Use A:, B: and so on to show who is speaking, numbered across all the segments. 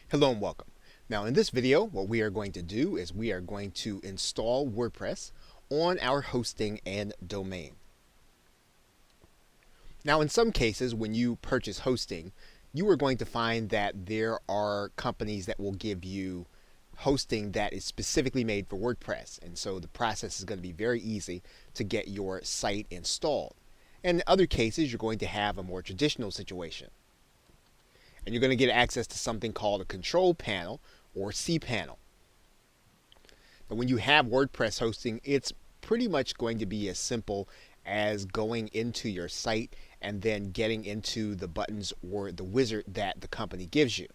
A: Hello and welcome. Now in this video, what we are going to do is we are going to install WordPress on our hosting and domain. Now in some cases, when you purchase hosting, you are going to find that there are companies that will give you hosting that is specifically made for WordPress. And so the process is going to be very easy to get your site installed. And in other cases, you're going to have a more traditional situation. And you're going to get access to something called a control panel or cPanel. Now, when you have WordPress hosting, it's pretty much going to be as simple as going into your site and then getting into the buttons or the wizard that the company gives you.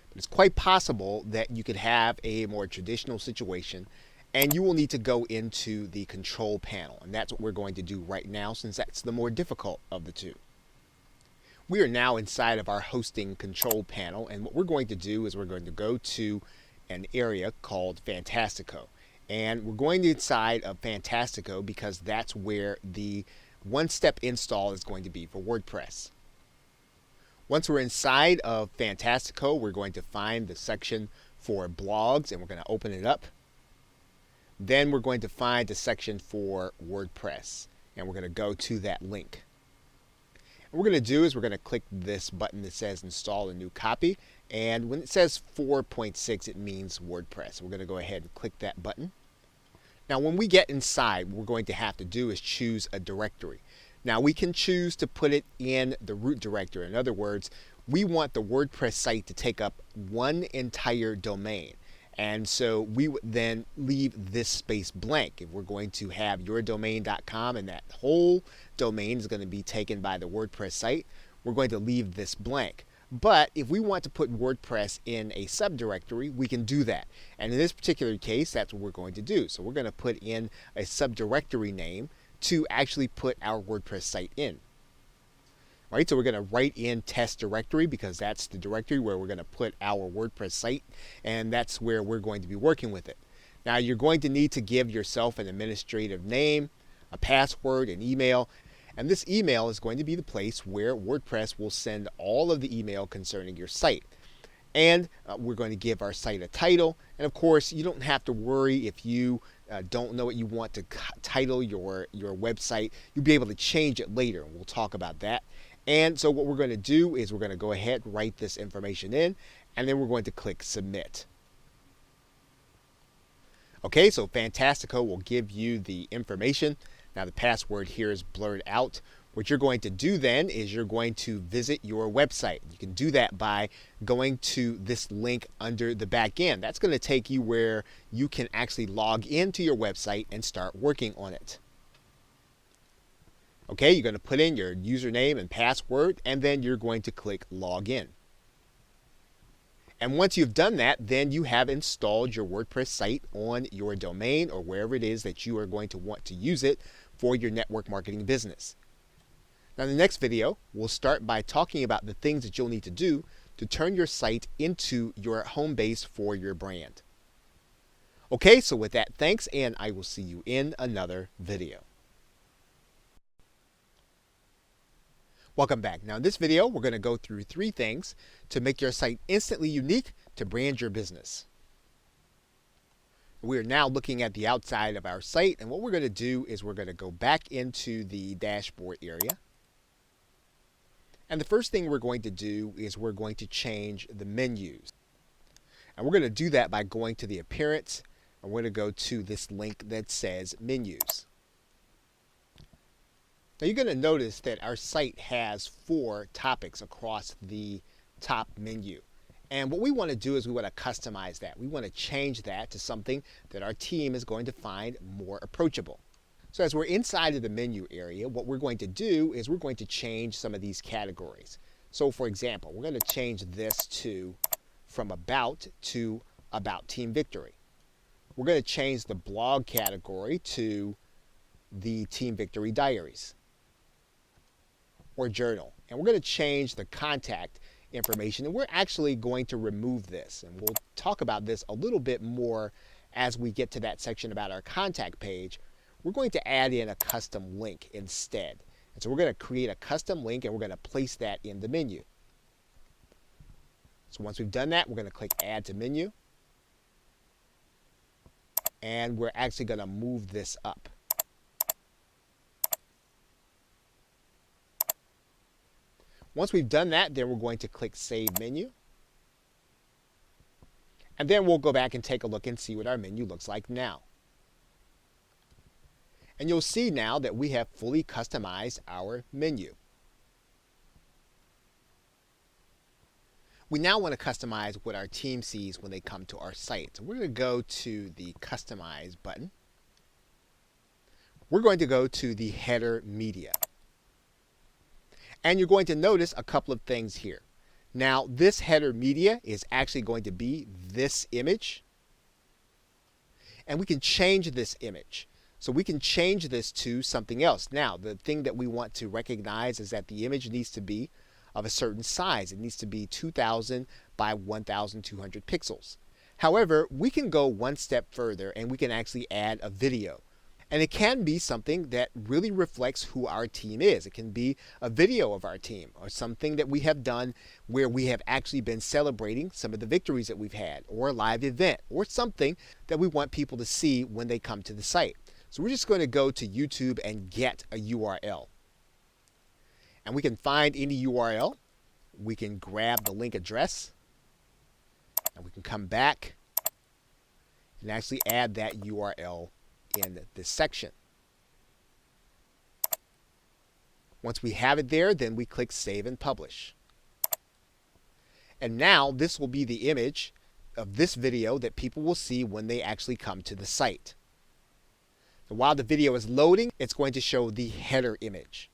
A: But it's quite possible that you could have a more traditional situation and you will need to go into the control panel. And that's what we're going to do right now, since that's the more difficult of the two. We are now inside of our hosting control panel, and what we're going to do is we're going to go to an area called Fantastico. And we're going inside of Fantastico because that's where the one-step install is going to be for WordPress. Once we're inside of Fantastico, we're going to find the section for blogs, and we're going to open it up. Then we're going to find the section for WordPress, and we're going to go to that link. What we're going to do is we're going to click this button that says install a new copy, and when it says 4.6 it means WordPress. We're going to go ahead and click that button. Now when we get inside, what we're going to have to do is choose a directory. Now we can choose to put it in the root directory. In other words, we want the WordPress site to take up one entire domain. And so we would then leave this space blank. If we're going to have yourdomain.com and that whole domain is going to be taken by the WordPress site, we're going to leave this blank. But if we want to put WordPress in a subdirectory, we can do that. And in this particular case, that's what we're going to do. So we're going to put in a subdirectory name to actually put our WordPress site in. Right, so we're going to write in test directory because that's the directory where we're going to put our WordPress site, and that's where we're going to be working with it. Now you're going to need to give yourself an administrative name, a password, an email, and this email is going to be the place where WordPress will send all of the email concerning your site. And we're going to give our site a title, and of course you don't have to worry if you don't know what you want to title your website. You'll be able to change it later, and we'll talk about that. And so what we're going to do is we're going to go ahead and write this information in, and then we're going to click submit. Okay, so Fantastico will give you the information. Now the password here is blurred out. What you're going to do then is you're going to visit your website. You can do that by going to this link under the back end. That's going to take you where you can actually log into your website and start working on it. Okay, you're going to put in your username and password, and then you're going to click login. And once you've done that, then you have installed your WordPress site on your domain or wherever it is that you are going to want to use it for your network marketing business. Now in the next video, we'll start by talking about the things that you'll need to do to turn your site into your home base for your brand. Okay, so with that, thanks, and I will see you in another video. Welcome back. Now in this video, we're going to go through 3 things to make your site instantly unique to brand your business. We are now looking at the outside of our site, and what we're going to do is we're going to go back into the dashboard area. And the first thing we're going to do is we're going to change the menus. And we're going to do that by going to the appearance, and we're going to go to this link that says menus. Now you're going to notice that our site has 4 topics across the top menu. And what we want to do is we want to customize that. We want to change that to something that our team is going to find more approachable. So as we're inside of the menu area, what we're going to do is we're going to change some of these categories. So for example, we're going to change this to from about to about Team Victory. We're going to change the blog category to the Team Victory Diaries or journal. And we're going to change the contact information, and we're actually going to remove this, and we'll talk about this a little bit more as we get to that section about our contact page. We're going to add in a custom link instead. And so we're going to create a custom link, and we're going to place that in the menu. So So once we've done that, we're going to click Add to Menu. And we're actually going to move this up. Once we've done that, then we're going to click Save Menu. And then we'll go back and take a look and see what our menu looks like now. And you'll see now that we have fully customized our menu. We now want to customize what our team sees when they come to our site. So we're going to go to the Customize button. We're going to go to the Header Media. And you're going to notice a couple of things here. Now, this header media is actually going to be this image. And we can change this image. So we can change this to something else. Now, the thing that we want to recognize is that the image needs to be of a certain size. It needs to be 2000 by 1200 pixels. However, we can go one step further and we can actually add a video. And it can be something that really reflects who our team is. It can be a video of our team or something that we have done where we have actually been celebrating some of the victories that we've had, or a live event, or something that we want people to see when they come to the site. So we're just going to go to YouTube and get a URL. And we can find any URL. We can grab the link address. And we can come back and actually add that URL in this section. Once we have it there, then we click Save and Publish. And now this will be the image of this video that people will see when they actually come to the site. So while the video is loading, it's going to show the header image.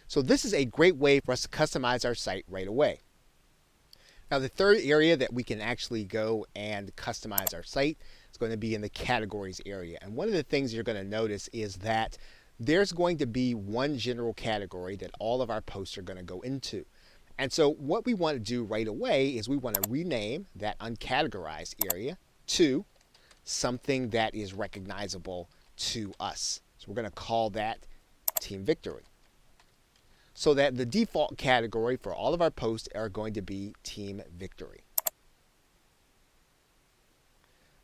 A: So this is a great way for us to customize our site right away. Now the third area that we can actually go and customize our site is going to be in the categories area. And one of the things you're going to notice is that there's going to be one general category that all of our posts are going to go into. And so what we want to do right away is we want to rename that uncategorized area to something that is recognizable to us. So we're going to call that Team Victory. So that the default category for all of our posts are going to be Team Victory.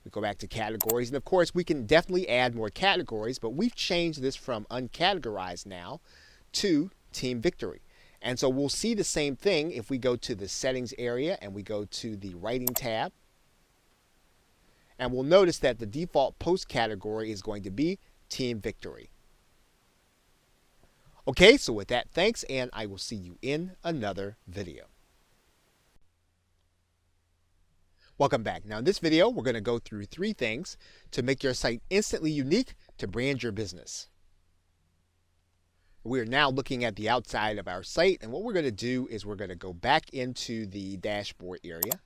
A: We go back to categories, and of course we can definitely add more categories, but we've changed this from uncategorized now to Team Victory. And so we'll see the same thing if we go to the settings area and we go to the writing tab. And we'll notice that the default post category is going to be Team Victory. Okay, so with that, thanks, and I will see you in another video. Welcome back. Now in this video, we're going to go through 3 things to make your site instantly unique to brand your business. We're now looking at the outside of our site, and what we're going to do is we're going to go back into the dashboard area.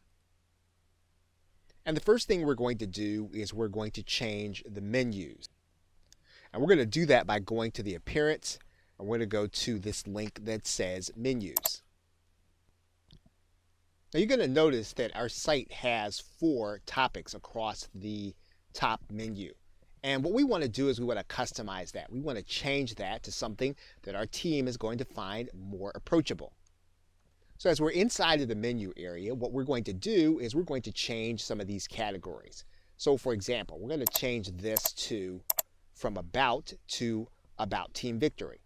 A: And the first thing we're going to do is we're going to change the menus. And we're going to do that by going to the appearance, and we're going to go to this link that says menus. Now you're going to notice that our site has 4 topics across the top menu. And what we want to do is we want to customize that. We want to change that to something that our team is going to find more approachable. So as we're inside of the menu area, what we're going to do is we're going to change some of these categories. So for example, we're going to change this to from About to About Team Victory.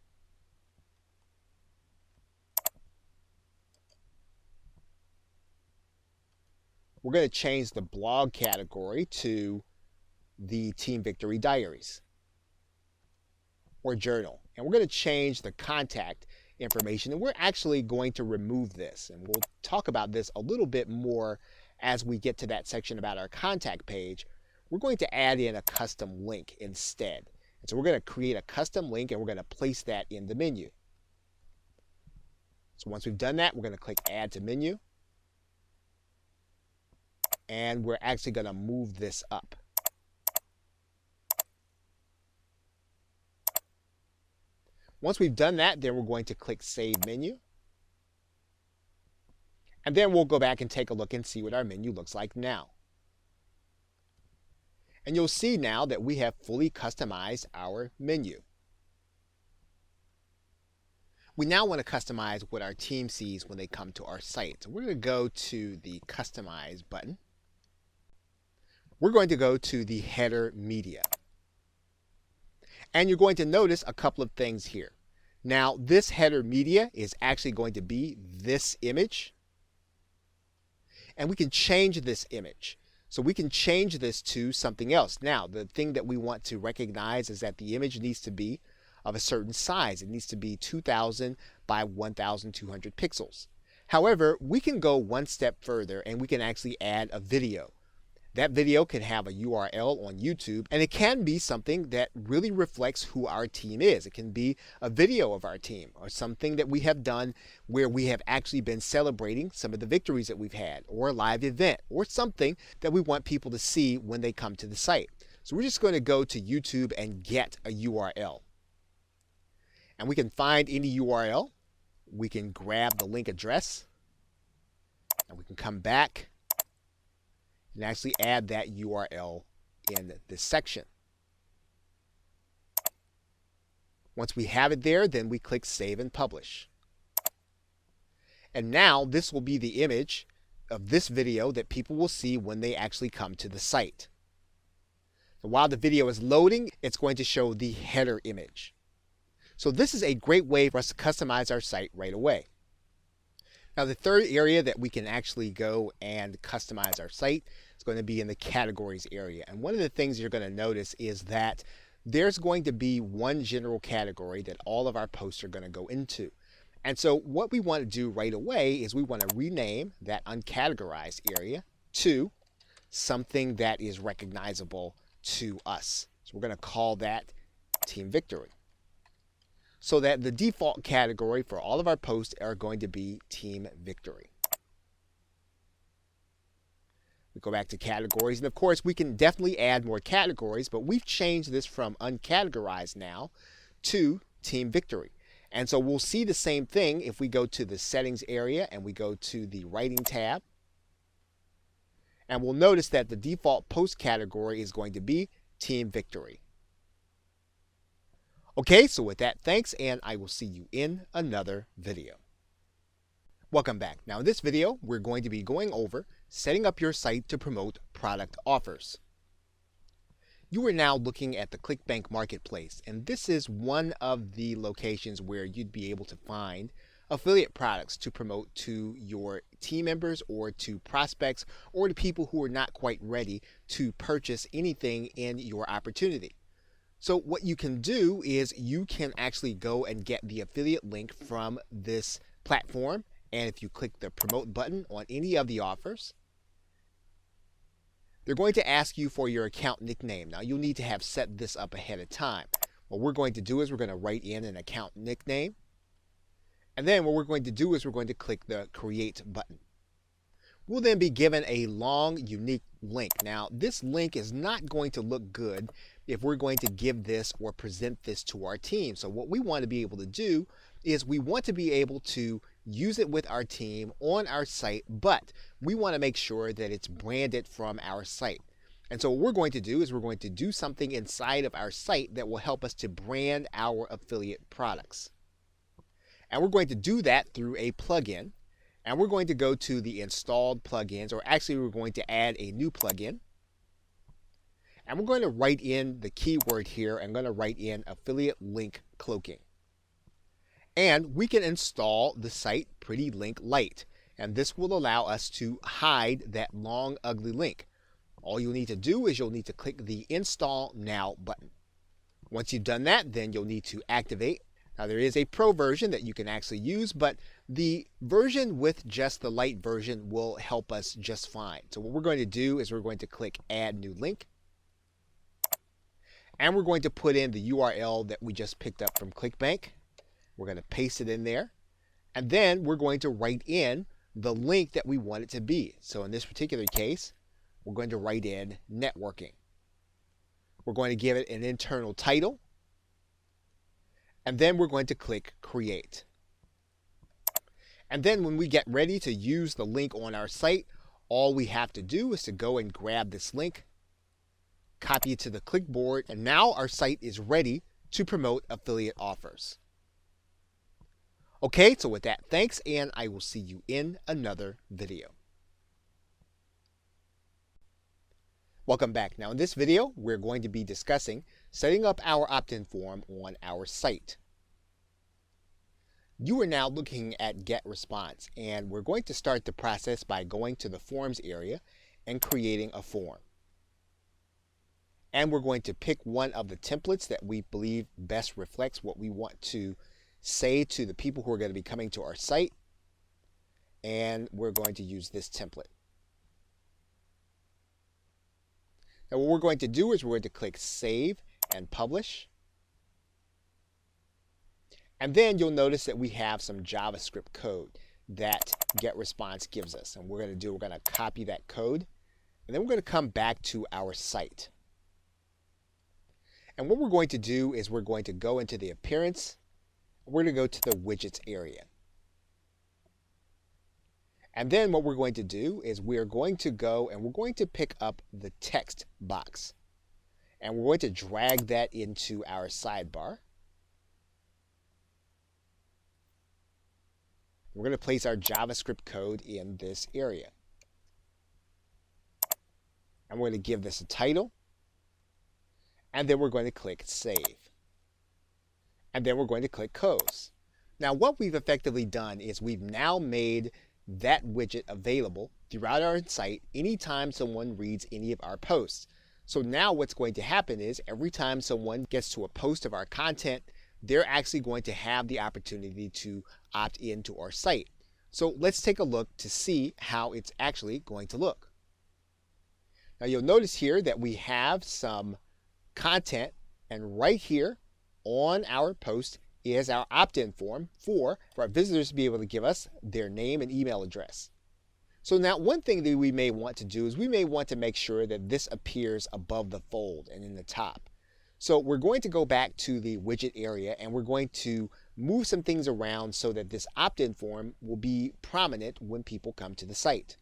A: We're going to change the blog category to the Team Victory Diaries or Journal. And we're going to change the contact information, and we're actually going to remove this. And we'll talk about this a little bit more as we get to that section about our contact page. We're going to add in a custom link instead. And so we're going to create a custom link, and we're going to place that in the menu. So once we've done that, we're going to click Add to Menu. And we're actually going to move this up. Once we've done that, then we're going to click Save Menu. And then we'll go back and take a look and see what our menu looks like now. And you'll see now that we have fully customized our menu. We now want to customize what our team sees when they come to our site. So we're going to go to the Customize button. We're going to go to the Header Media. And you're going to notice a couple of things here. Now, this header media is actually going to be this image. And we can change this image. So we can change this to something else. Now, the thing that we want to recognize is that the image needs to be of a certain size. It needs to be 2000 by 1200 pixels. However, we can go one step further and we can actually add a video. That video can have a URL on YouTube, and it can be something that really reflects who our team is. It can be a video of our team or something that we have done where we have actually been celebrating some of the victories that we've had, or a live event, or something that we want people to see when they come to the site. So we're just going to go to YouTube and get a URL. And we can find any URL. We can grab the link address, and we can come back and actually add that URL in this section. Once we have it there, then we click Save and Publish. And now this will be the image of this video that people will see when they actually come to the site. So while the video is loading, it's going to show the header image. So this is a great way for us to customize our site right away. Now, the third area that we can actually go and customize our site is going to be in the categories area. And one of the things you're going to notice is that there's going to be one general category that all of our posts are going to go into. And so what we want to do right away is we want to rename that uncategorized area to something that is recognizable to us. So we're going to call that Team Victory, so that the default category for all of our posts are going to be Team Victory. We go back to categories, and of course we can definitely add more categories, but we've changed this from uncategorized now to Team Victory. And so we'll see the same thing if we go to the settings area and we go to the writing tab. And we'll notice that the default post category is going to be Team Victory. Okay, so with that, thanks, and I will see you in another video. Welcome back. Now in this video, we're going to be going over setting up your site to promote product offers. You are now looking at the ClickBank Marketplace, and this is one of the locations where you'd be able to find affiliate products to promote to your team members or to prospects or to people who are not quite ready to purchase anything in your opportunity. So what you can do is you can actually go and get the affiliate link from this platform. And if you click the promote button on any of the offers, they're going to ask you for your account nickname. Now you'll need to have set this up ahead of time. What we're going to do is we're going to write in an account nickname. And then what we're going to do is we're going to click the create button. We'll then be given a long, unique link. Now, this link is not going to look good if we're going to give this or present this to our team. So what we want to be able to do is we want to be able to use it with our team on our site, but we want to make sure that it's branded from our site. And so what we're going to do is we're going to do something inside of our site that will help us to brand our affiliate products. And we're going to do that through a plugin. And we're going to go to the installed plugins, or actually we're going to add a new plugin. And we're going to write in the keyword here. I'm going to write in affiliate link cloaking. And we can install the site Pretty Link Lite. And this will allow us to hide that long, ugly link. All you'll need to do is you'll need to click the Install Now button. Once you've done that, then you'll need to activate. Now there is a pro version that you can actually use, but the version with just the light version will help us just fine. So what we're going to do is we're going to click Add New Link. And we're going to put in the URL that we just picked up from ClickBank. We're going to paste it in there. And then we're going to write in the link that we want it to be. So in this particular case, we're going to write in networking. We're going to give it an internal title. And then we're going to click Create. And then when we get ready to use the link on our site, all we have to do is to go and grab this link, copy it to the clipboard, and now our site is ready to promote affiliate offers. Okay, so with that, thanks, and I will see you in another video. Welcome back. Now in this video, we're going to be discussing setting up our opt-in form on our site. You are now looking at Get Response, and we're going to start the process by going to the Forms area and creating a form. And we're going to pick one of the templates that we believe best reflects what we want to say to the people who are going to be coming to our site. And we're going to use this template. Now what we're going to do is we're going to click Save and Publish. And then you'll notice that we have some JavaScript code that GetResponse gives us. And we're going to copy that code. And then we're going to come back to our site. And what we're going to do is we're going to go into the Appearance. We're going to go to the Widgets area. And then what we're going to do is we're going to go and we're going to pick up the text box. And we're going to drag that into our sidebar. We're going to place our JavaScript code in this area. And we're going to give this a title. And then we're going to click Save. And then we're going to click Close. Now what we've effectively done is we've now made that widget available throughout our site anytime someone reads any of our posts. So now what's going to happen is every time someone gets to a post of our content, they're actually going to have the opportunity to opt into our site. So let's take a look to see how it's actually going to look. Now you'll notice here that we have some content, and right here on our post is our opt-in form for our visitors to be able to give us their name and email address. So now one thing that we may want to do is we may want to make sure that this appears above the fold and in the top. So we're going to go back to the widget area and we're going to move some things around so that this opt-in form will be prominent when people come to the site.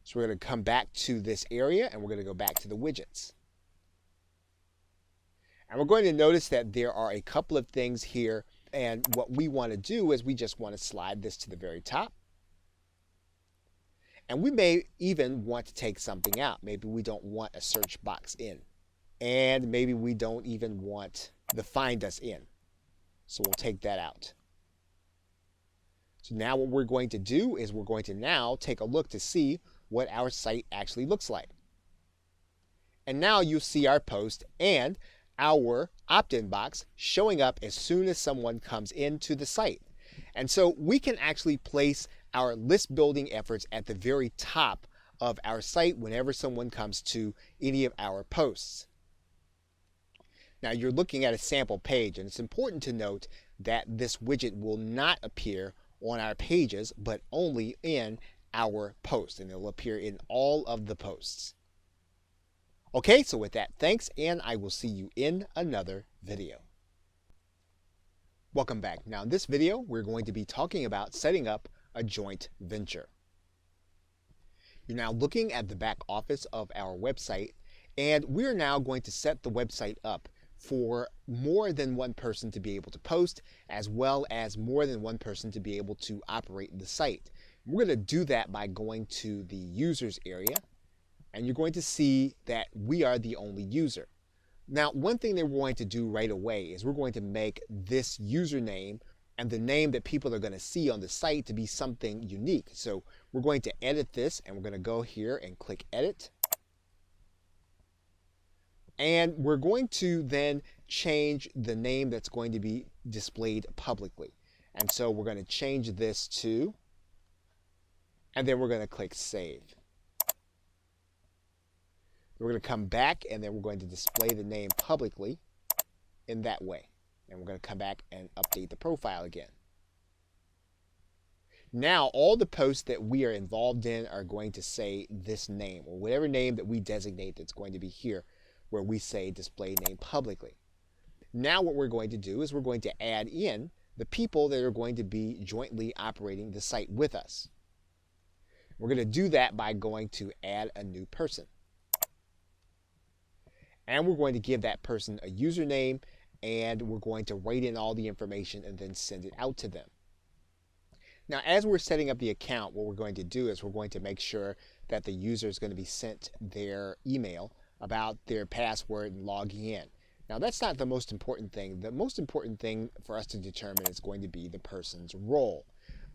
A: So we're going to come back to this area and we're going to go back to the widgets. And we're going to notice that there are a couple of things here, and what we want to do is we just want to slide this to the very top. And we may even want to take something out. Maybe we don't want a search box in. And maybe we don't even want the Find Us in. So we'll take that out. So now what we're going to do is we're going to now take a look to see what our site actually looks like. And now you'll see our post and our opt-in box showing up as soon as someone comes into the site. And so we can actually place our list building efforts at the very top of our site whenever someone comes to any of our posts. Now you're looking at a sample page, and it's important to note that this widget will not appear on our pages, but only in our post, and it'll appear in all of the posts. Okay, so with that, thanks, and I will see you in another video. Welcome back. Now in this video, we're going to be talking about setting up a joint venture. You're now looking at the back office of our website, and we're now going to set the website up for more than one person to be able to post, as well as more than one person to be able to operate the site. We're going to do that by going to the users area, and you're going to see that we are the only user. Now, one thing that we're going to do right away is we're going to make this username and the name that people are going to see on the site to be something unique. So we're going to edit this, and we're going to go here and click Edit. And we're going to then change the name that's going to be displayed publicly. And so we're going to change this to, and then we're going to click Save. We're going to come back, and then we're going to display the name publicly in that way. And we're going to come back and update the profile again. Now, all the posts that we are involved in are going to say this name, or whatever name that we designate that's going to be here, where we say display name publicly. Now what we're going to do is we're going to add in the people that are going to be jointly operating the site with us. We're going to do that by going to add a new person. And we're going to give that person a username, and we're going to write in all the information and then send it out to them. Now, as we're setting up the account, what we're going to do is we're going to make sure that the user is going to be sent their email about their password and logging in. Now, that's not the most important thing. The most important thing for us to determine is going to be the person's role.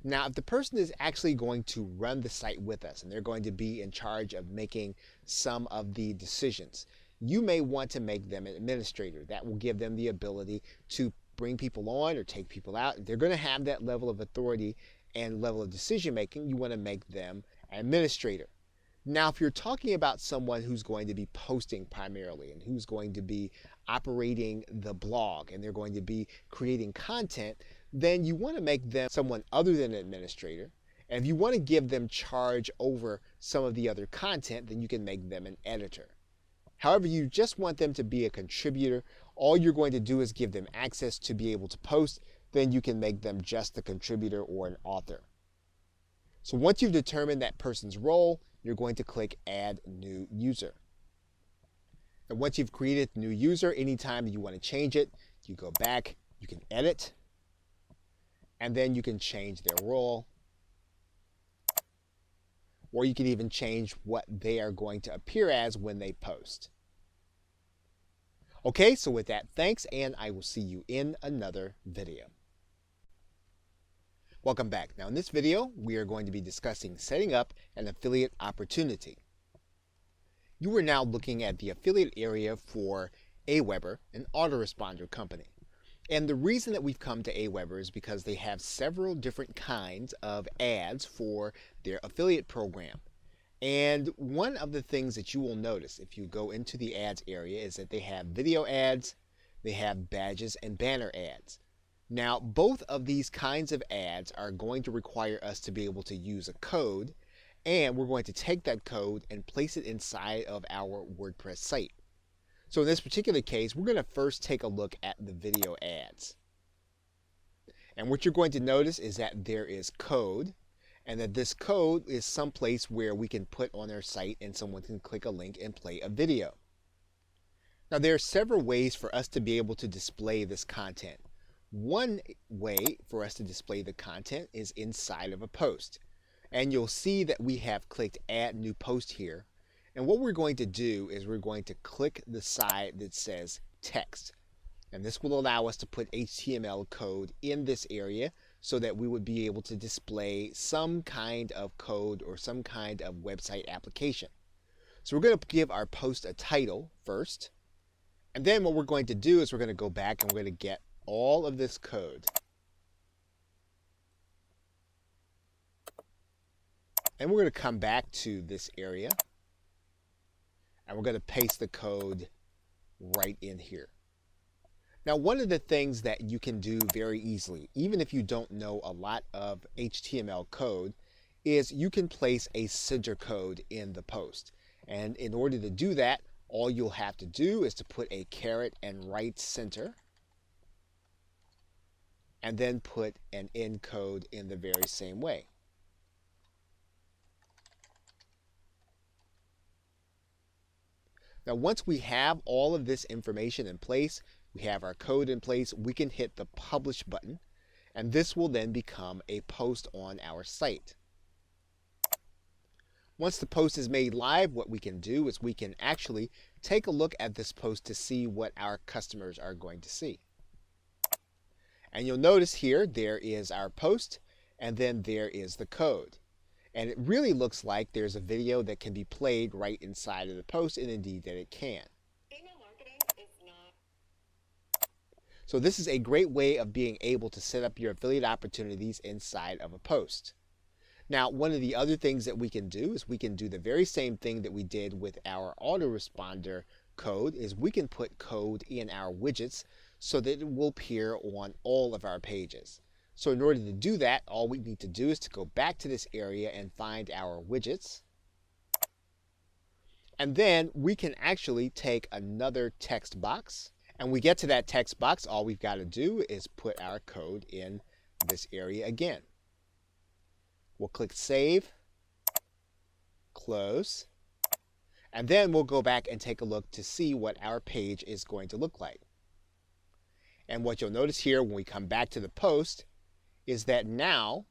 A: Now, if the person is actually going to run the site with us and they're going to be in charge of making some of the decisions, you may want to make them an administrator. That will give them the ability to bring people on or take people out. If they're going to have that level of authority and level of decision making, you want to make them an administrator. Now, if you're talking about someone who's going to be posting primarily and who's going to be operating the blog and they're going to be creating content, then you want to make them someone other than an administrator. And if you want to give them charge over some of the other content, then you can make them an editor. However, you just want them to be a contributor. All you're going to do is give them access to be able to post. Then you can make them just a contributor or an author. So once you've determined that person's role, you're going to click Add New User. And once you've created a new user, anytime you want to change it, you go back, you can edit, and then you can change their role. Or you can even change what they are going to appear as when they post. Okay, so with that, thanks, and I will see you in another video. Welcome back. Now in this video, we are going to be discussing setting up an affiliate opportunity. You are now looking at the affiliate area for Aweber, an autoresponder company. And the reason that we've come to Aweber is because they have several different kinds of ads for their affiliate program. And one of the things that you will notice if you go into the ads area is that they have video ads, they have badges and banner ads. Now, both of these kinds of ads are going to require us to be able to use a code, and we're going to take that code and place it inside of our WordPress site. So in this particular case, we're going to first take a look at the video ads. And what you're going to notice is that there is code, and that this code is someplace where we can put on our site and someone can click a link and play a video. Now there are several ways for us to be able to display this content. One way for us to display the content is inside of a post. And you'll see that we have clicked Add New Post here. And what we're going to do is we're going to click the side that says Text. And this will allow us to put HTML code in this area so that we would be able to display some kind of code or some kind of website application. So we're going to give our post a title first. And then what we're going to do is we're going to go back and we're going to get all of this code. And we're going to come back to this area. And we're going to paste the code right in here. Now, one of the things that you can do very easily, even if you don't know a lot of HTML code, is you can place a center code in the post. And in order to do that, all you'll have to do is to put a caret and right center, and then put an end code in the very same way. Now, once we have all of this information in place, we have our code in place, we can hit the Publish button, and this will then become a post on our site. Once the post is made live, what we can do is we can actually take a look at this post to see what our customers are going to see. And you'll notice here, there is our post, and then there is the code. And it really looks like there's a video that can be played right inside of the post, and indeed that it can.
B: Email marketing is not.
A: So this is a great way of being able to set up your affiliate opportunities inside of a post. Now, one of the other things that we can do is we can do the very same thing that we did with our autoresponder code, is we can put code in our widgets so that it will appear on all of our pages. So in order to do that, all we need to do is to go back to this area and find our widgets. And then we can actually take another text box. And we get to that text box, all we've got to do is put our code in this area again. We'll click Save, Close, and then we'll go back and take a look to see what our page is going to look like. And what you'll notice here when we come back to the post is that now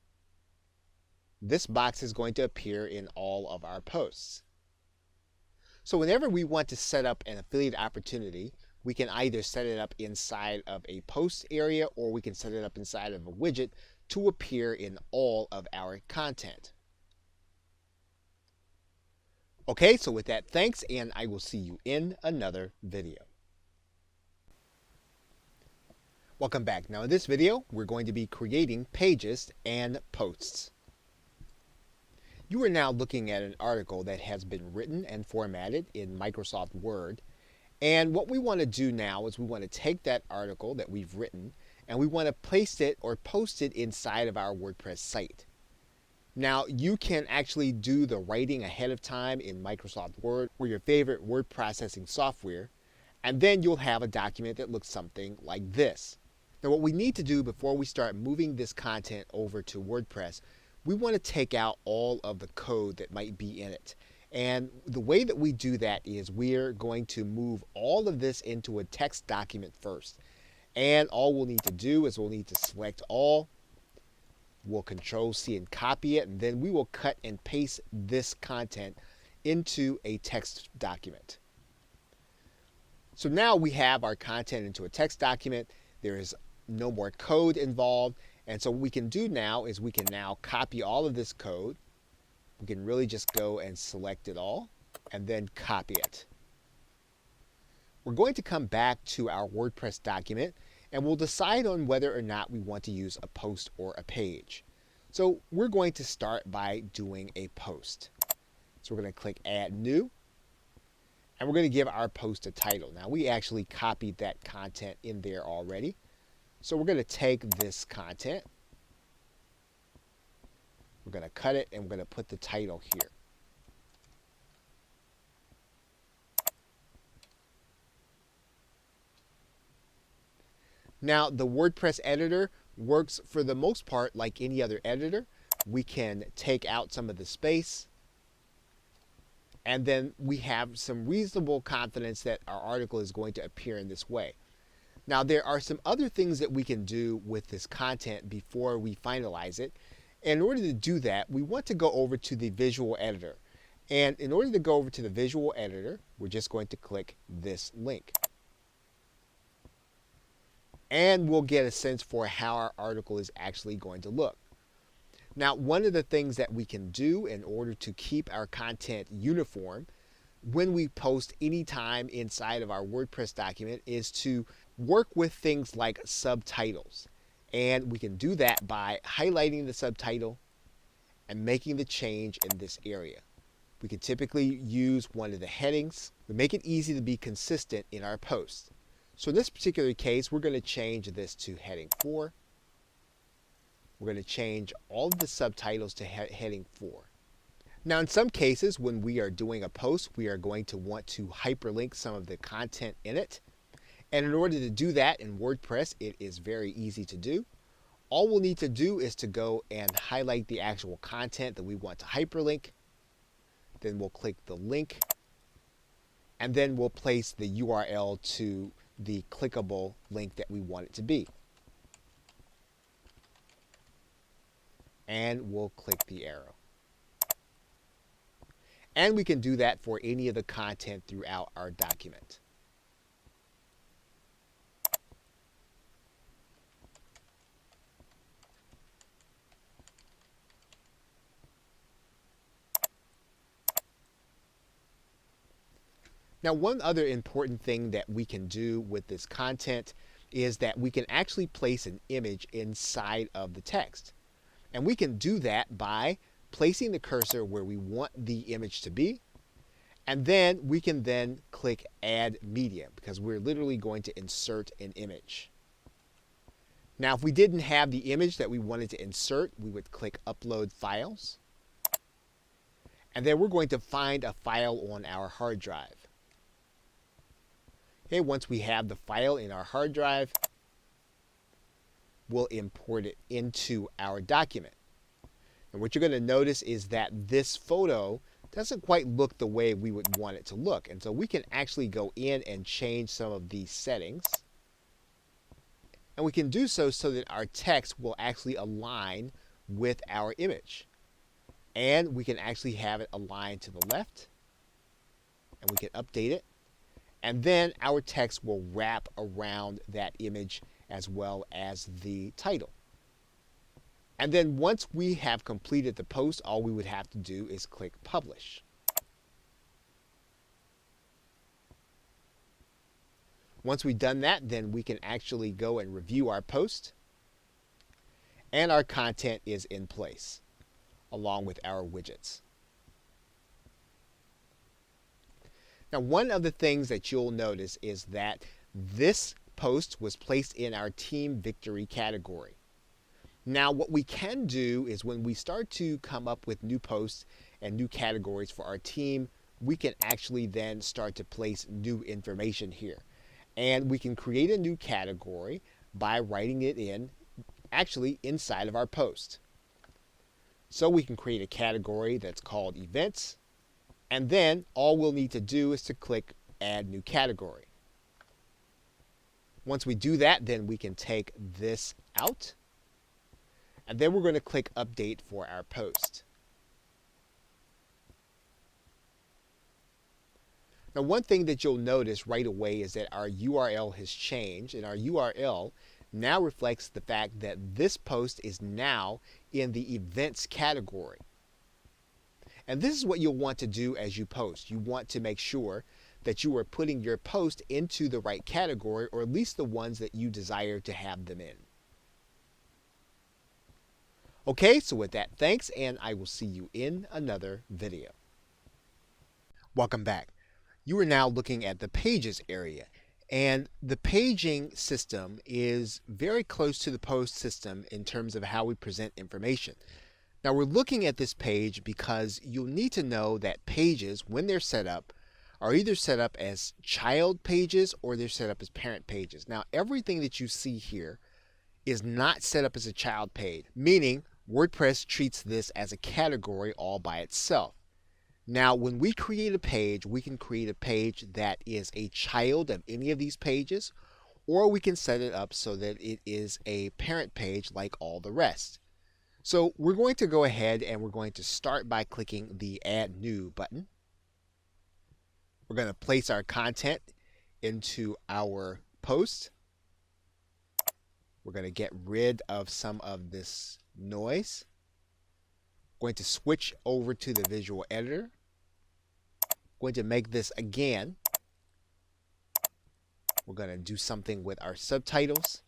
A: this box is going to appear in all of our posts. So whenever we want to set up an affiliate opportunity, we can either set it up inside of a post area or we can set it up inside of a widget to appear in all of our content. Okay, so with that, thanks, and I will see you in another video. Welcome back. Now in this video, we're going to be creating pages and posts. You are now looking at an article that has been written and formatted in Microsoft Word. And what we want to do now is we want to take that article that we've written and we want to place it or post it inside of our WordPress site. Now you can actually do the writing ahead of time in Microsoft Word or your favorite word processing software, and then you'll have a document that looks something like this. Now what we need to do before we start moving this content over to WordPress, we want to take out all of the code that might be in it. And the way that we do that is we're going to move all of this into a text document first. And all we'll need to do is we'll need to select all. We'll Control-C and copy it, and then we will cut and paste this content into a text document. So now we have our content into a text document. There is no more code involved. And so what we can do now is we can now copy all of this code. We can really just go and select it all and then copy it. We're going to come back to our WordPress document and we'll decide on whether or not we want to use a post or a page. So we're going to start by doing a post. So we're going to click Add New and we're going to give our post a title. Now we actually copied that content in there already. So we're going to take this content, we're going to cut it, and we're going to put the title here. Now the WordPress editor works for the most part like any other editor. We can take out some of the space, and then we have some reasonable confidence that our article is going to appear in this way. Now there are some other things that we can do with this content before we finalize it. And in order to do that, we want to go over to the visual editor. And in order to go over to the visual editor, we're just going to click this link. And we'll get a sense for how our article is actually going to look. Now, one of the things that we can do in order to keep our content uniform when we post anytime inside of our WordPress document is to work with things like subtitles. And we can do that by highlighting the subtitle and making the change in this area. We can typically use one of the headings to make it easy to be consistent in our posts. So in this particular case, we're going to change this to heading 4. We're going to change all of the subtitles to heading 4. Now in some cases when we are doing a post, we are going to want to hyperlink some of the content in it. And in order to do that in WordPress, it is very easy to do. All we'll need to do is to go and highlight the actual content that we want to hyperlink. Then we'll click the link. And then we'll place the URL to the clickable link that we want it to be. And we'll click the arrow. And we can do that for any of the content throughout our document. Now, one other important thing that we can do with this content is that we can actually place an image inside of the text. And we can do that by placing the cursor where we want the image to be. And then we can then click Add Media because we're literally going to insert an image. Now, if we didn't have the image that we wanted to insert, we would click Upload Files. And then we're going to find a file on our hard drive. Okay, once we have the file in our hard drive, we'll import it into our document. And what you're going to notice is that this photo doesn't quite look the way we would want it to look. And so we can actually go in and change some of these settings. And we can do so so that our text will actually align with our image. And we can actually have it aligned to the left, and we can update it. And then our text will wrap around that image as well as the title. And then once we have completed the post, all we would have to do is click publish. Once we've done that, then we can actually go and review our post, and our content is in place along with our widgets. Now, one of the things that you'll notice is that this post was placed in our Team Victory category. Now, what we can do is when we start to come up with new posts and new categories for our team, we can actually then start to place new information here. And we can create a new category by writing it in, actually inside of our post. So we can create a category that's called events, and then all we'll need to do is to click add new category. Once we do that, then we can take this out, and then we're going to click update for our post. Now, one thing that you'll notice right away is that our URL has changed, and our URL now reflects the fact that this post is now in the events category. And this is what you'll want to do as you post. You want to make sure that you are putting your post into the right category, or at least the ones that you desire to have them in. Okay, so with that, thanks, and I will see you in another video. Welcome back. You are now looking at the pages area, and the paging system is very close to the post system in terms of how we present information. Now, we're looking at this page because you'll need to know that pages, when they're set up, are either set up as child pages or they're set up as parent pages. Now, everything that you see here is not set up as a child page, meaning WordPress treats this as a category all by itself. Now, when we create a page, we can create a page that is a child of any of these pages, or we can set it up so that it is a parent page like all the rest. So we're going to go ahead and we're going to start by clicking the Add New button. We're going to place our content into our post. We're going to get rid of some of this noise. Going to switch over to the visual editor. Going to make this again. We're going to do something with our subtitles,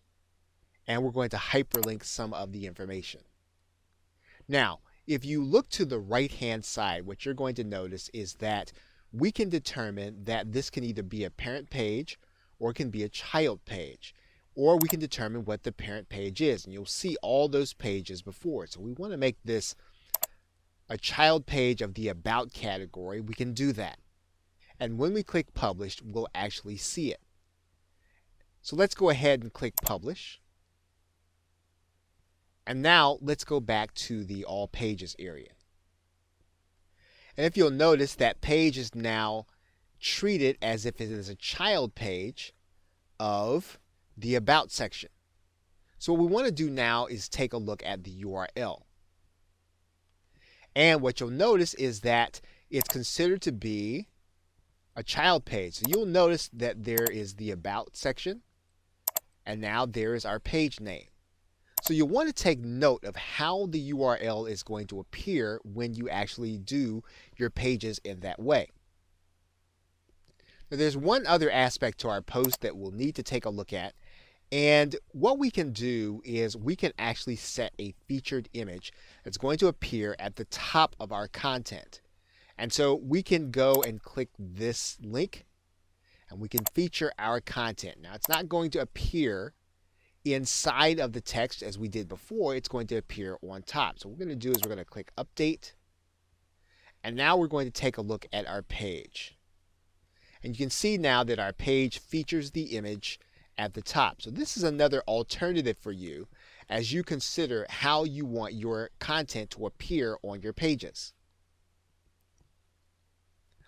A: and we're going to hyperlink some of the information. Now, if you look to the right-hand side, what you're going to notice is that we can determine that this can either be a parent page or it can be a child page, or we can determine what the parent page is, and you'll see all those pages before. So we want to make this a child page of the About category. We can do that. And when we click Publish, we'll actually see it. So let's go ahead and click Publish. And now let's go back to the All Pages area. And if you'll notice, that page is now treated as if it is a child page of the About section. So what we want to do now is take a look at the URL. And what you'll notice is that it's considered to be a child page. So you'll notice that there is the About section, and now there is our page name. So you'll want to take note of how the URL is going to appear when you actually do your pages in that way. Now, there's one other aspect to our post that we'll need to take a look at. And what we can do is we can actually set a featured image that's going to appear at the top of our content. And so we can go and click this link, and we can feature our content. Now, it's not going to appear inside of the text as we did before. It's going to appear on top. So what we're going to do is we're going to click Update, and now we're going to take a look at our page. And you can see now that our page features the image at the top. So this is another alternative for you as you consider how you want your content to appear on your pages.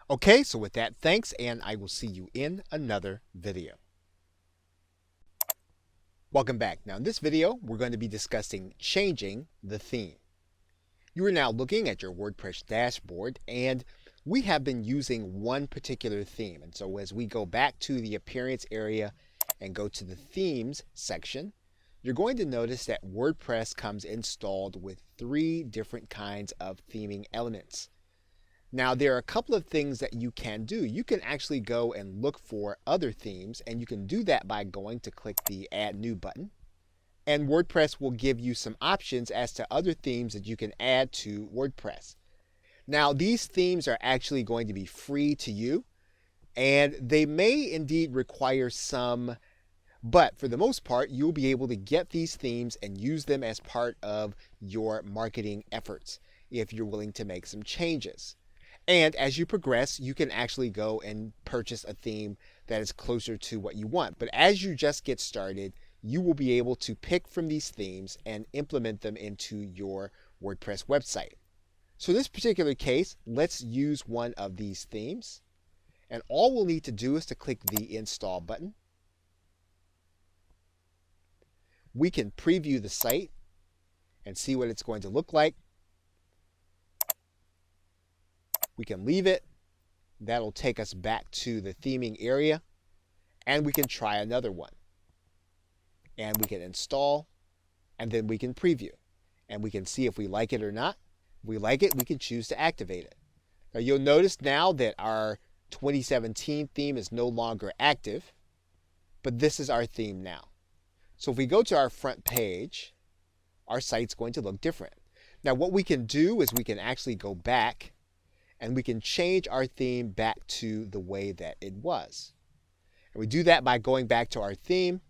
A: Okay, so with that, thanks, and I will see you in another video. Welcome back. Now in this video, we're going to be discussing changing the theme. You are now looking at your WordPress dashboard, and we have been using one particular theme. And so as we go back to the appearance area and go to the themes section, you're going to notice that WordPress comes installed with 3 different kinds of theming elements. Now, there are a couple of things that you can do. You can actually go and look for other themes, and you can do that by going to click the Add New button. And WordPress will give you some options as to other themes that you can add to WordPress. Now, these themes are actually going to be free to you, and they may indeed require some, but for the most part, you'll be able to get these themes and use them as part of your marketing efforts if you're willing to make some changes. And as you progress, you can actually go and purchase a theme that is closer to what you want. But as you just get started, you will be able to pick from these themes and implement them into your WordPress website. So in this particular case, let's use one of these themes. And all we'll need to do is to click the Install button. We can preview the site and see what it's going to look like. We can leave it. That'll take us back to the theming area. And we can try another one. And we can install. And then we can preview. And we can see if we like it or not. If we like it, we can choose to activate it. Now you'll notice now that our 2017 theme is no longer active. But this is our theme now. So if we go to our front page, our site's going to look different. Now what we can do is we can actually go back and we can change our theme back to the way that it was. And we do that by going back to our theme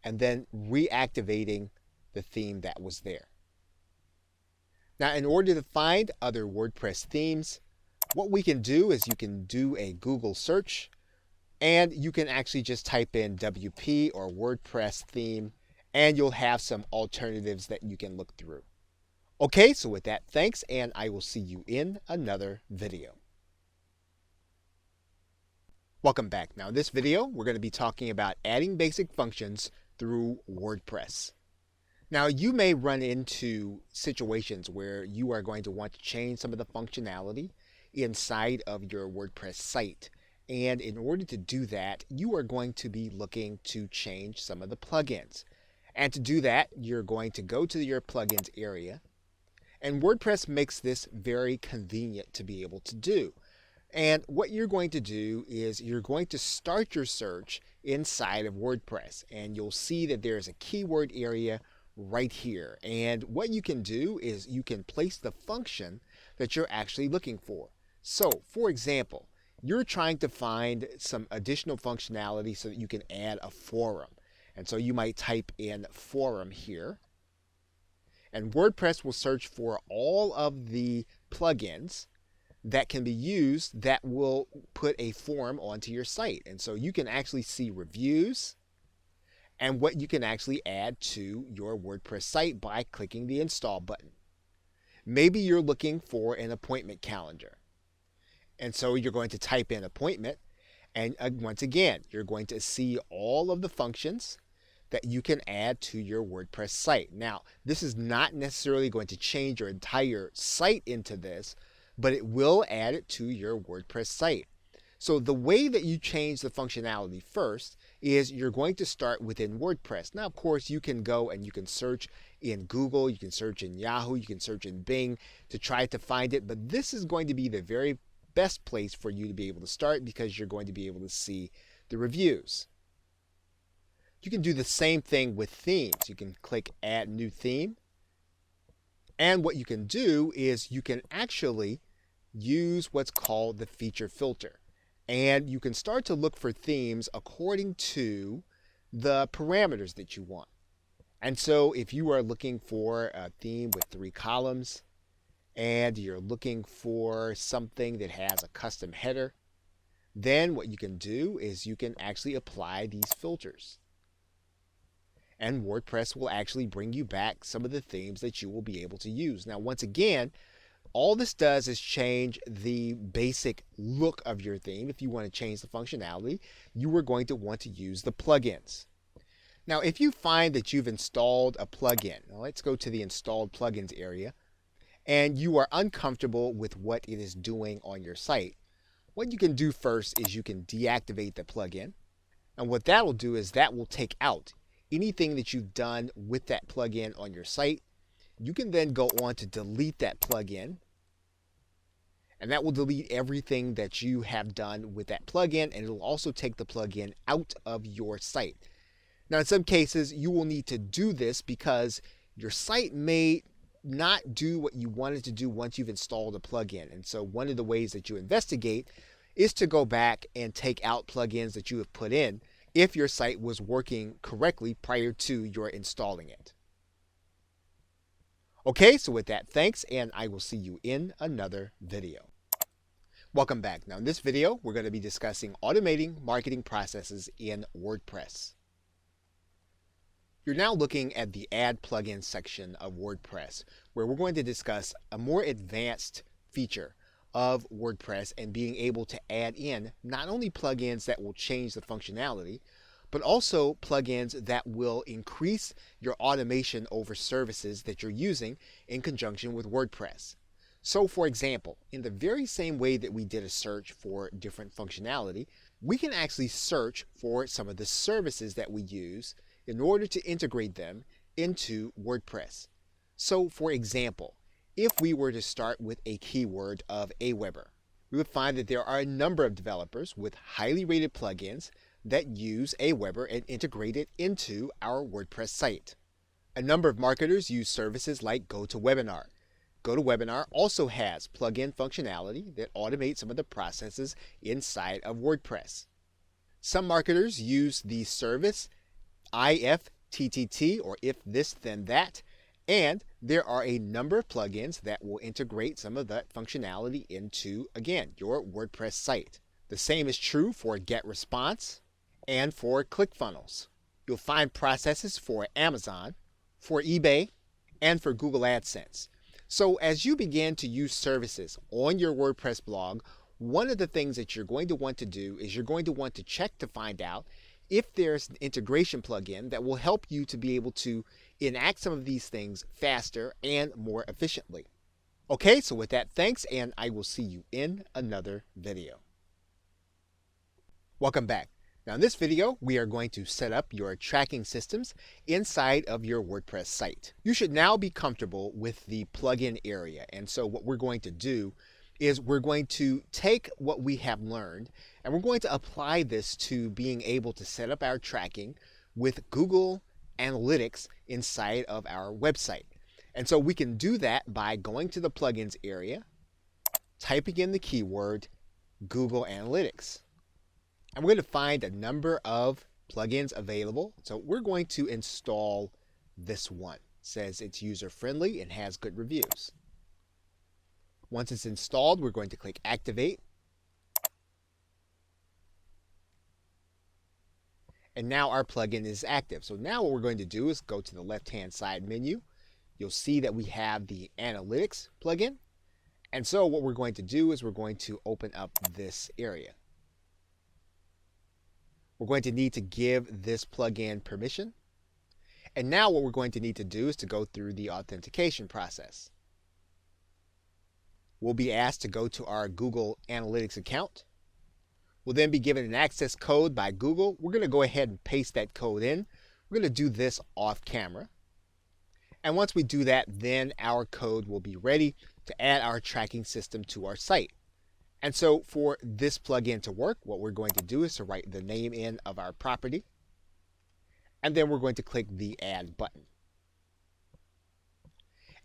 A: and then reactivating the theme that was there. Now, in order to find other WordPress themes, what we can do is you can do a Google search and you can actually just type in WP or WordPress theme and you'll have some alternatives that you can look through. Okay, so with that, thanks, and I will see you in another video. Welcome back. Now in this video, we're going to be talking about adding basic functions through WordPress. Now you may run into situations where you are going to want to change some of the functionality inside of your WordPress site. And in order to do that, you are going to be looking to change some of the plugins. And to do that, you're going to go to your plugins area. And WordPress makes this very convenient to be able to do. And what you're going to do is you're going to start your search inside of WordPress. And you'll see that there's a keyword area right here. And what you can do is you can place the function that you're actually looking for. So, for example, you're trying to find some additional functionality so that you can add a forum. And so you might type in forum here. And WordPress will search for all of the plugins that can be used that will put a form onto your site. And so you can actually see reviews and what you can actually add to your WordPress site by clicking the Install button. Maybe you're looking for an appointment calendar. And so you're going to type in appointment. And once again, you're going to see all of the functions that you can add to your WordPress site. Now, this is not necessarily going to change your entire site into this, but it will add it to your WordPress site. So the way that you change the functionality first is you're going to start within WordPress. Now, of course, you can go and you can search in Google, you can search in Yahoo, you can search in Bing to try to find it, but this is going to be the very best place for you to be able to start because you're going to be able to see the reviews. You can do the same thing with themes. You can click Add New Theme. And what you can do is you can actually use what's called the feature filter. And you can start to look for themes according to the parameters that you want. And so if you are looking for a theme with 3 columns and you're looking for something that has a custom header, then what you can do is you can actually apply these filters. And WordPress will actually bring you back some of the themes that you will be able to use. Now, once again, all this does is change the basic look of your theme. If you want to change the functionality, you are going to want to use the plugins. Now, if you find that you've installed a plugin, now let's go to the installed plugins area, and you are uncomfortable with what it is doing on your site, what you can do first is you can deactivate the plugin. And what that will do is that will take out anything that you've done with that plugin on your site. You can then go on to delete that plugin, and that will delete everything that you have done with that plugin, and it will also take the plugin out of your site. Now, in some cases, you will need to do this because your site may not do what you want it to do once you've installed a plugin. And so one of the ways that you investigate is to go back and take out plugins that you have put in if your site was working correctly prior to your installing it. Okay, so with that, thanks, and I will see you in another video. Welcome back. Now in this video, we're going to be discussing automating marketing processes in WordPress. You're now looking at the Add Plugins section of WordPress, where we're going to discuss a more advanced feature of WordPress and being able to add in not only plugins that will change the functionality, but also plugins that will increase your automation over services that you're using in conjunction with WordPress. So for example, in the very same way that we did a search for different functionality, we can actually search for some of the services that we use in order to integrate them into WordPress. So for example, if we were to start with a keyword of Aweber, we would find that there are a number of developers with highly rated plugins that use Aweber and integrate it into our WordPress site. A number of marketers use services like GoToWebinar. GoToWebinar also has plugin functionality that automates some of the processes inside of WordPress. Some marketers use the service IFTTT, or If This Then That, and there are a number of plugins that will integrate some of that functionality into, again, your WordPress site. The same is true for GetResponse and for ClickFunnels. You'll find processes for Amazon, for eBay, and for Google AdSense. So as you begin to use services on your WordPress blog, one of the things that you're going to want to do is you're going to want to check to find out if there's an integration plugin that will help you to be able to enact some of these things faster and more efficiently. Okay, so with that, thanks, and I will see you in another video. Welcome back. Now in this video, we are going to set up your tracking systems inside of your WordPress site. You should now be comfortable with the plugin area, and so what we're going to do is we're going to take what we have learned and we're going to apply this to being able to set up our tracking with Google Analytics inside of our website. And so we can do that by going to the plugins area, typing in the keyword Google Analytics. And we're going to find a number of plugins available. So we're going to install this one. It says it's user-friendly and has good reviews. Once it's installed, we're going to click Activate. And now our plugin is active. So now what we're going to do is go to the left-hand side menu. You'll see that we have the Analytics plugin. And so what we're going to do is we're going to open up this area. We're going to need to give this plugin permission. And now what we're going to need to do is to go through the authentication process. We'll be asked to go to our Google Analytics account. We'll then be given an access code by Google. We're going to go ahead and paste that code in. We're going to do this off camera. And once we do that, then our code will be ready to add our tracking system to our site. And so for this plugin to work, what we're going to do is to write the name in of our property. And then we're going to click the Add button.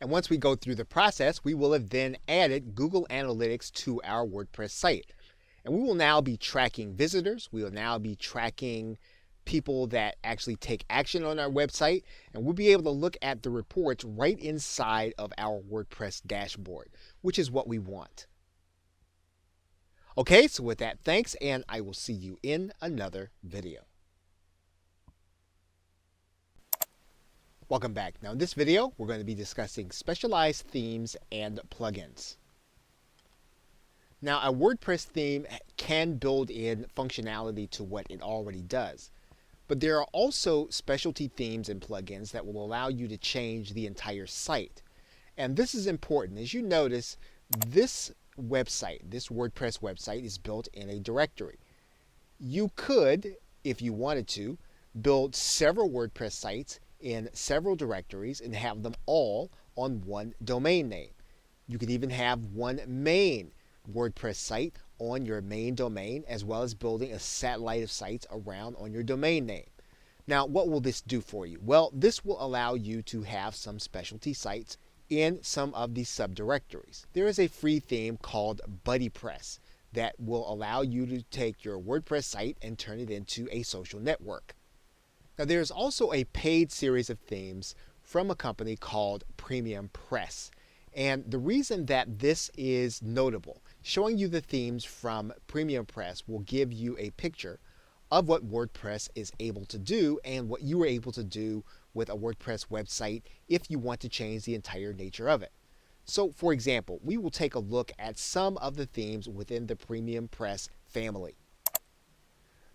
A: And once we go through the process, we will have then added Google Analytics to our WordPress site. And we will now be tracking visitors. We will now be tracking people that actually take action on our website. And we'll be able to look at the reports right inside of our WordPress dashboard, which is what we want. Okay, so with that, thanks, and I will see you in another video. Welcome back. Now in this video, we're going to be discussing specialized themes and plugins. Now a WordPress theme can build in functionality to what it already does. But there are also specialty themes and plugins that will allow you to change the entire site. And this is important. As you notice, this website, this WordPress website, is built in a directory. You could, if you wanted to, build several WordPress sites in several directories and have them all on one domain name. You could even have one main WordPress site on your main domain, as well as building a satellite of sites around on your domain name. Now, what will this do for you? Well, this will allow you to have some specialty sites in some of these subdirectories. There is a free theme called BuddyPress that will allow you to take your WordPress site and turn it into a social network. Now, there's also a paid series of themes from a company called Premium Press. And the reason that this is notable, showing you the themes from Premium Press will give you a picture of what WordPress is able to do and what you are able to do with a WordPress website if you want to change the entire nature of it. So, for example, we will take a look at some of the themes within the Premium Press family.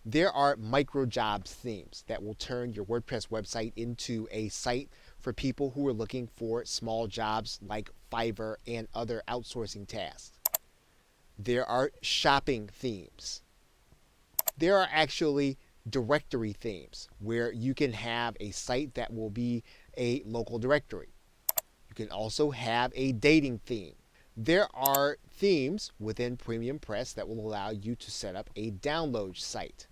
A: There are micro jobs themes that will turn your WordPress website into a site for people who are looking for small jobs like Fiverr and other outsourcing tasks. There are shopping themes. There are actually directory themes where you can have a site that will be a local directory. You can also have a dating theme. There are themes within Premium Press that will allow you to set up a download site.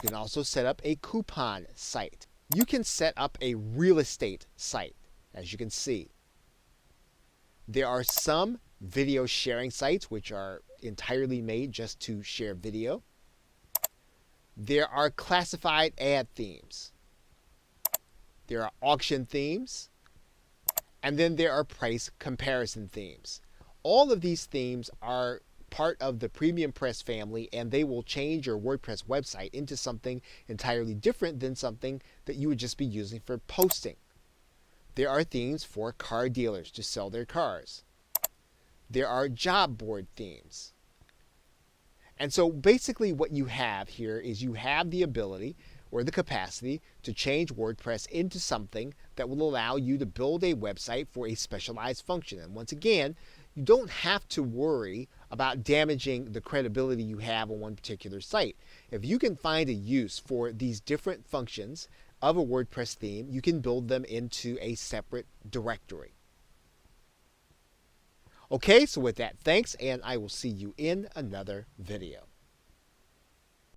A: You can also set up a coupon site. You can set up a real estate site, as you can see. There are some video sharing sites which are entirely made just to share video. There are classified ad themes. There are auction themes. And then there are price comparison themes. All of these themes are part of the Premium Press family, and they will change your WordPress website into something entirely different than something that you would just be using for posting. There are themes for car dealers to sell their cars. There are job board themes. And so basically what you have here is you have the ability or the capacity to change WordPress into something that will allow you to build a website for a specialized function. And once again, you don't have to worry about damaging the credibility you have on one particular site. If you can find a use for these different functions of a WordPress theme, you can build them into a separate directory. Okay, so with that, thanks, and I will see you in another video.